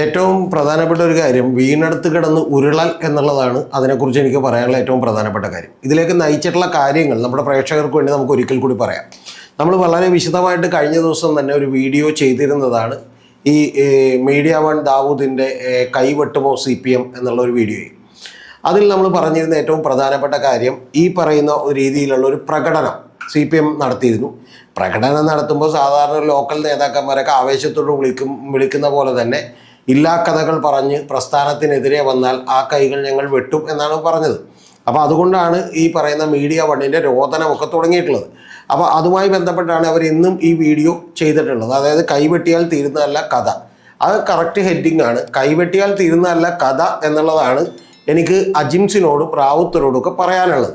ഏറ്റവും പ്രധാനപ്പെട്ട ഒരു കാര്യം വീണെടുത്ത് കിടന്ന് ഉരുളൽ എന്നുള്ളതാണ് അതിനെക്കുറിച്ച് എനിക്ക് പറയാനുള്ള ഏറ്റവും പ്രധാനപ്പെട്ട കാര്യം. ഇതിലേക്ക് നയിച്ചിട്ടുള്ള കാര്യങ്ങൾ നമ്മുടെ പ്രേക്ഷകർക്ക് വേണ്ടി നമുക്ക് ഒരിക്കൽ കൂടി പറയാം. നമ്മൾ വളരെ വിശദമായിട്ട് കഴിഞ്ഞ ദിവസം തന്നെ ഒരു വീഡിയോ ചെയ്തിരുന്നതാണ് ഈ മീഡിയ വൺ ദാവൂദിൻ്റെ കൈവെട്ടുമോ CPM എന്നുള്ള ഒരു വീഡിയോയിൽ. അതിൽ നമ്മൾ പറഞ്ഞിരുന്ന ഏറ്റവും പ്രധാനപ്പെട്ട കാര്യം ഈ പറയുന്ന ഒരു രീതിയിലുള്ള ഒരു പ്രകടനം CPM നടത്തിയിരുന്നു. പ്രകടനം നടത്തുമ്പോൾ സാധാരണ ലോക്കൽ നേതാക്കന്മാരൊക്കെ ആവേശത്തോട് വിളിക്കുന്ന പോലെ തന്നെ ഇല്ലാ കഥകൾ പറഞ്ഞ് പ്രസ്ഥാനത്തിനെതിരെ വന്നാൽ ആ കൈകൾ ഞങ്ങൾ വെട്ടും എന്നാണ് പറഞ്ഞത്. അപ്പോൾ അതുകൊണ്ടാണ് ഈ പറയുന്ന മീഡിയ വണ്ണിൻ്റെ രോദനമൊക്കെ തുടങ്ങിയിട്ടുള്ളത്. അപ്പോൾ അതുമായി ബന്ധപ്പെട്ടാണ് അവർ ഇന്നും ഈ വീഡിയോ ചെയ്തിട്ടുള്ളത്. അതായത് കൈവെട്ടിയാൽ തീരുന്നതല്ല കഥ. അത് കറക്റ്റ് ഹെഡിങ് ആണ്. കൈവെട്ടിയാൽ തീരുന്നതല്ല കഥ എന്നുള്ളതാണ് എനിക്ക് അജിംസിനോടും റാവുത്തരോടും ഒക്കെ പറയാനുള്ളത്.